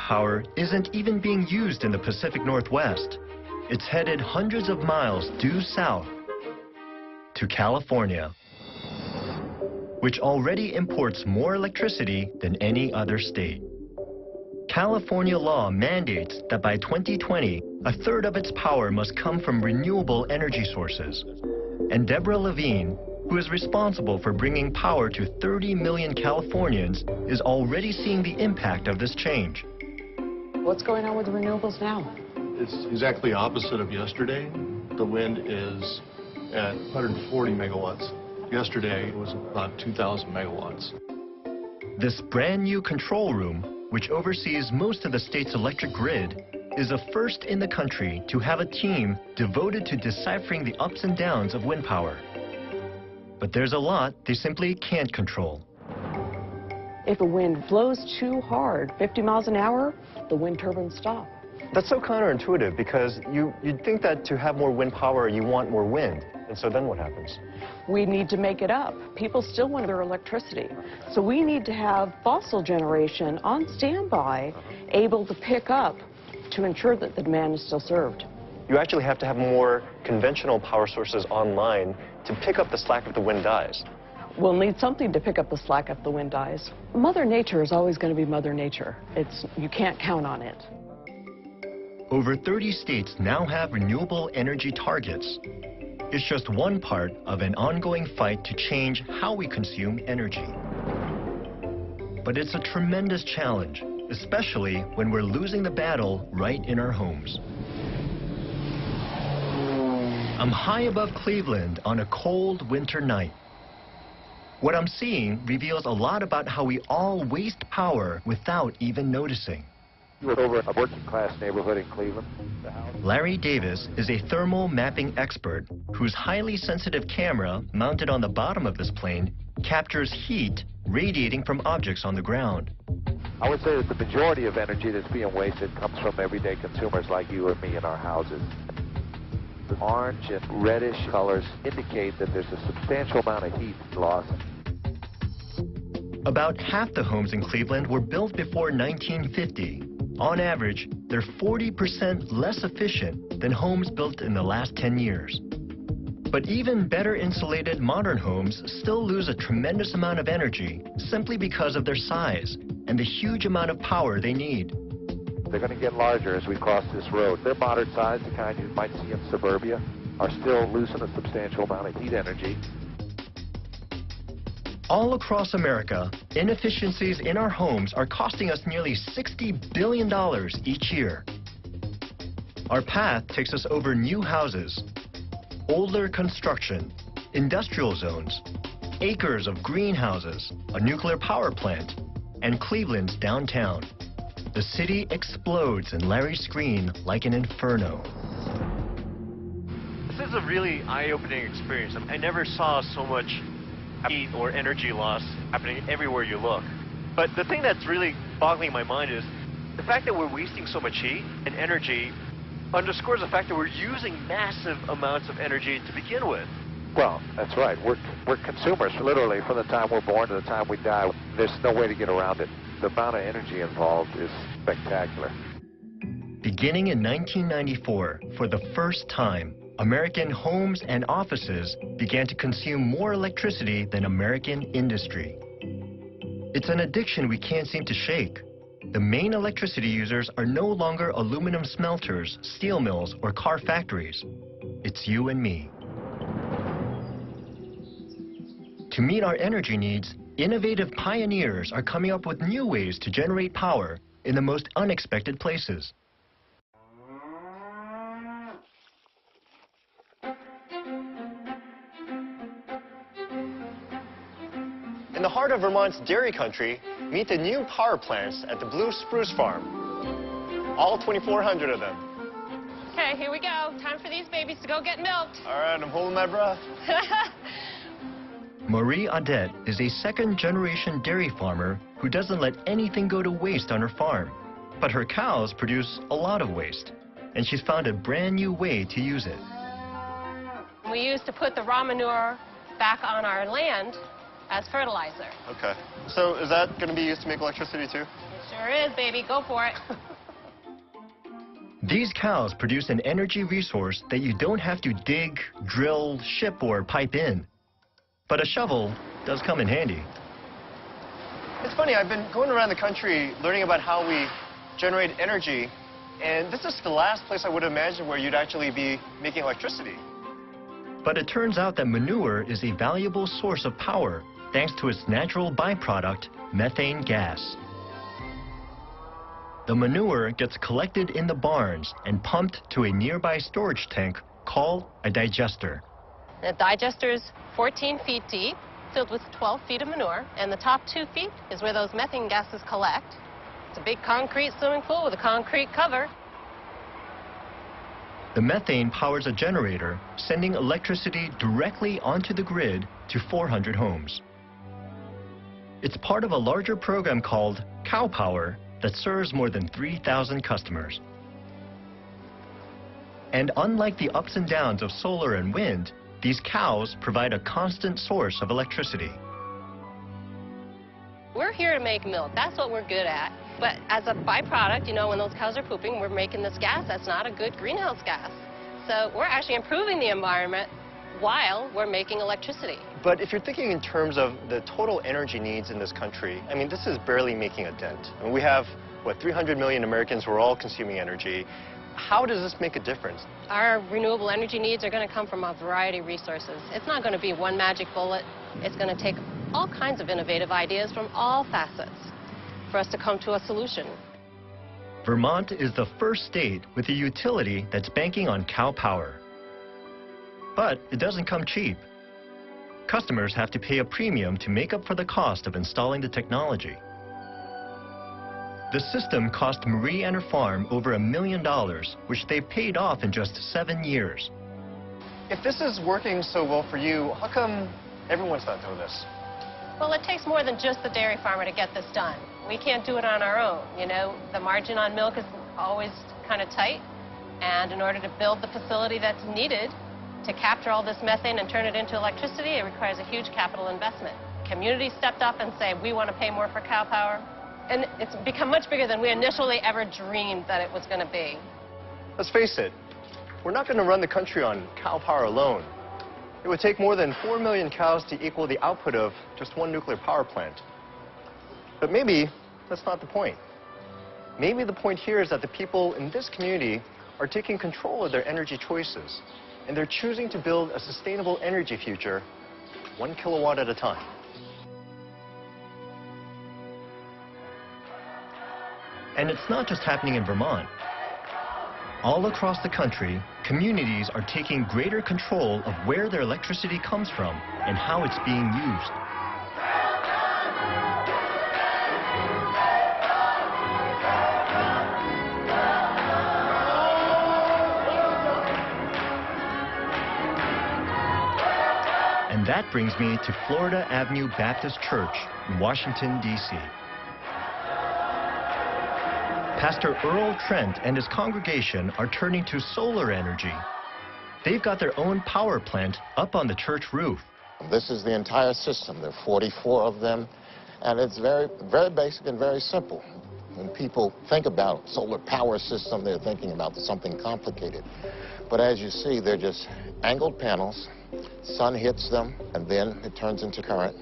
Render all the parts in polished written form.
power isn't even being used in the Pacific Northwest. It's headed hundreds of miles due south to California, which already imports more electricity than any other state. California law mandates that by 2020, a third of its power must come from renewable energy sources. And Deborah Levine, who is responsible for bringing power to 30 million Californians, is already seeing the impact of this change. What's going on with the renewables now? It's exactly opposite of yesterday. The wind is at 140 megawatts. Yesterday it was about 2,000 megawatts. This brand new control room, which oversees most of the state's electric grid, is the first in the country to have a team devoted to deciphering the ups and downs of wind power. But there's a lot they simply can't control. If a wind blows too hard, 50 miles an hour, the wind turbines stop. That's so counterintuitive because you'd think that to have more wind power, you want more wind. And so then what happens? We need to make it up. People still want their electricity. So we need to have fossil generation on standby, able to pick up to ensure that the demand is still served. You actually have to have more conventional power sources online to pick up the slack if the wind dies. We'll need something to pick up the slack if the wind dies. Mother Nature is always going to be Mother Nature. You can't count on it. Over 30 states now have renewable energy targets. It's just one part of an ongoing fight to change how we consume energy. But it's a tremendous challenge, especially when we're losing the battle right in our homes. I'm high above Cleveland on a cold winter night. What I'm seeing reveals a lot about how we all waste power without even noticing. You were over a working-class neighborhood in Cleveland. Larry Davis is a thermal mapping expert whose highly sensitive camera, mounted on the bottom of this plane, captures heat radiating from objects on the ground. I would say that the majority of energy that's being wasted comes from everyday consumers like you or me in our houses. The orange and reddish colors indicate that there's a substantial amount of heat loss. About half the homes in Cleveland were built before 1950. On average, they're 40% less efficient than homes built in the last 10 years. But even better insulated modern homes still lose a tremendous amount of energy simply because of their size and the huge amount of power they need. They're going to get larger as we cross this road. They're moderate size, the kind you might see in suburbia, are still losing a substantial amount of heat energy. All across America, inefficiencies in our homes are costing us nearly $60 billion each year. Our path takes us over new houses, older construction, industrial zones, acres of greenhouses, a nuclear power plant, and Cleveland's downtown. The city explodes in Larry's screen like an inferno. This is a really eye-opening experience. I never saw so much heat or energy loss happening everywhere you look. But the thing that's really boggling my mind is the fact that we're wasting so much heat and energy underscores the fact that we're using massive amounts of energy to begin with. Well, that's right. We're consumers, literally, from the time we're born to the time we die. There's no way to get around it. The amount of energy involved is spectacular. Beginning in 1994, for the first time, American homes and offices began to consume more electricity than American industry. It's an addiction we can't seem to shake. The main electricity users are no longer aluminum smelters, steel mills, or car factories. It's you and me. To meet our energy needs, innovative pioneers are coming up with new ways to generate power in the most unexpected places. In the heart of Vermont's dairy country, meet the new power plants at the Blue Spruce Farm. All 2,400 of them. Okay, here we go. Time for these babies to go get milked. All right, I'm holding my breath. Marie Audette is a second-generation dairy farmer who doesn't let anything go to waste on her farm. But her cows produce a lot of waste, and she's found a brand new way to use it. We used to put the raw manure back on our land as fertilizer. Okay. So is that going to be used to make electricity too? It sure There is, baby. Go for it. These cows produce an energy resource that you don't have to dig, drill, ship, or pipe in. But a shovel does come in handy. It's funny, I've been going around the country learning about how we generate energy, and this is the last place I would imagine where you'd actually be making electricity. But it turns out that manure is a valuable source of power thanks to its natural byproduct, methane gas. The manure gets collected in the barns and pumped to a nearby storage tank called a digester. The digester is 14 feet deep, filled with 12 feet of manure, and the top 2 feet is where those methane gases collect. It's a big concrete swimming pool with a concrete cover. The methane powers a generator, sending electricity directly onto the grid to 400 homes. It's part of a larger program called Cow Power that serves more than 3,000 customers. And unlike the ups and downs of solar and wind, these cows provide a constant source of electricity. We're here to make milk. That's what we're good at. But as a byproduct, you know, when those cows are pooping, we're making this gas that's not a good greenhouse gas. So we're actually improving the environment while we're making electricity. But if you're thinking in terms of the total energy needs in this country, I mean, this is barely making a dent. I mean, we have, what, 300 million Americans who are all consuming energy. How does this make a difference? Our renewable energy needs are going to come from a variety of resources. It's not going to be one magic bullet. It's going to take all kinds of innovative ideas from all facets for us to come to a solution. Vermont is the first state with a utility that's banking on cow power. But it doesn't come cheap. Customers have to pay a premium to make up for the cost of installing the technology. The system cost Marie and her farm over $1 million, which they paid off in just 7 years. If this is working so well for you, how come everyone's not doing this? Well, it takes more than just the dairy farmer to get this done. We can't do it on our own. You know, the margin on milk is always kind of tight. And in order to build the facility that's needed to capture all this methane and turn it into electricity, it requires a huge capital investment. Community stepped up and said, we want to pay more for cow power. And it's become much bigger than we initially ever dreamed that it was going to be. Let's face it, we're not going to run the country on cow power alone. It would take more than 4 million cows to equal the output of just one nuclear power plant. But maybe that's not the point. Maybe the point here is that the people in this community are taking control of their energy choices, and they're choosing to build a sustainable energy future 1 kilowatt at a time. And it's not just happening in Vermont. All across the country, communities are taking greater control of where their electricity comes from and how it's being used. And that brings me to Florida Avenue Baptist Church in Washington, D.C. Pastor Earl Trent and his congregation are turning to solar energy. They've got their own power plant up on the church roof. This is the entire system. There are 44 of them, and it's very, very basic and very simple. When people think about solar power system, they're thinking about something complicated. But as you see, they're just angled panels. Sun hits them, and then it turns into current.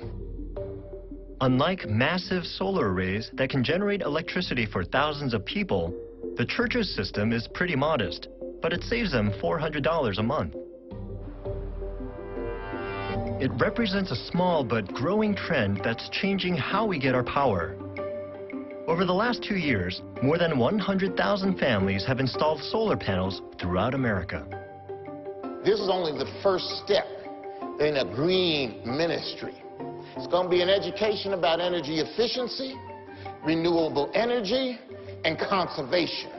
Unlike massive solar arrays that can generate electricity for thousands of people, the church's system is pretty modest, but it saves them $400 a month. It represents a small but growing trend that's changing how we get our power. Over the last 2 years, more than 100,000 families have installed solar panels throughout America. This is only the first step in a green ministry. It's going to be an education about energy efficiency, renewable energy, and conservation.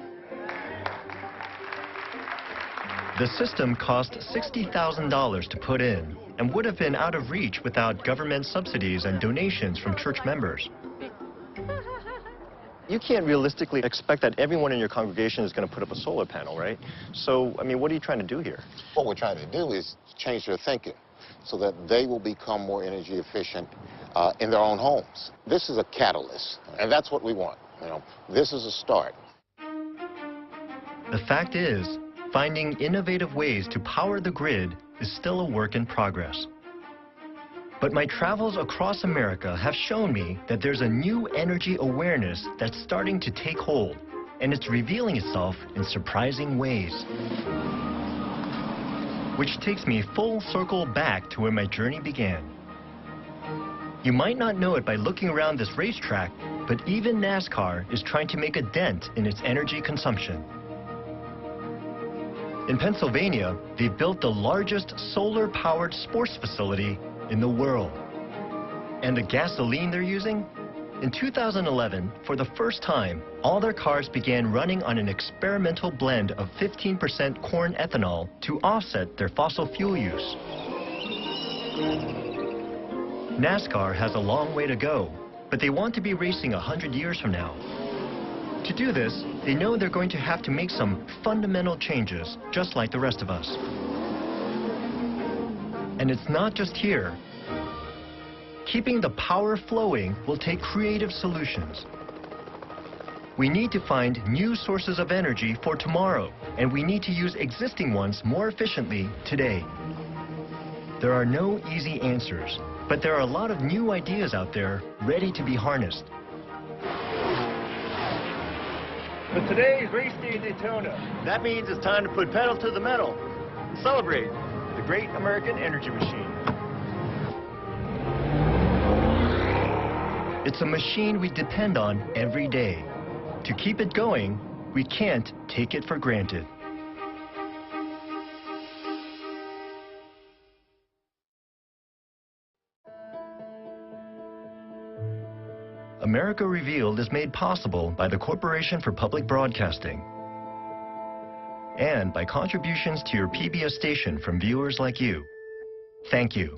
The system cost $60,000 to put in and would have been out of reach without government subsidies and donations from church members. You can't realistically expect that everyone in your congregation is going to put up a solar panel, right? So, I mean, what are you trying to do here? What we're trying to do is change their thinking so that they will become more energy efficient in their own homes. This is a catalyst, and that's what we want. You know, this is a start. The fact is, finding innovative ways to power the grid is still a work in progress. But my travels across America have shown me that there's a new energy awareness that's starting to take hold, and it's revealing itself in surprising ways. Which takes me full circle back to where my journey began. You might not know it by looking around this racetrack, but even NASCAR is trying to make a dent in its energy consumption. In Pennsylvania, they've built the largest solar-powered sports facility in the world. And the gasoline they're using? In 2011, for the first time, all their cars began running on an experimental blend of 15% corn ethanol to offset their fossil fuel use. NASCAR has a long way to go, but they want to be racing 100 years from now. To do this, they know they're going to have to make some fundamental changes, just like the rest of us. And it's not just here. Keeping the power flowing will take creative solutions. We need to find new sources of energy for tomorrow, and we need to use existing ones more efficiently today. There are no easy answers, but there are a lot of new ideas out there ready to be harnessed. But today is race day in Daytona. That means it's time to put pedal to the metal and celebrate the great American energy machine. It's a machine we depend on every day. To keep it going, we can't take it for granted. America Revealed is made possible by the Corporation for Public Broadcasting and by contributions to your PBS station from viewers like you. Thank you.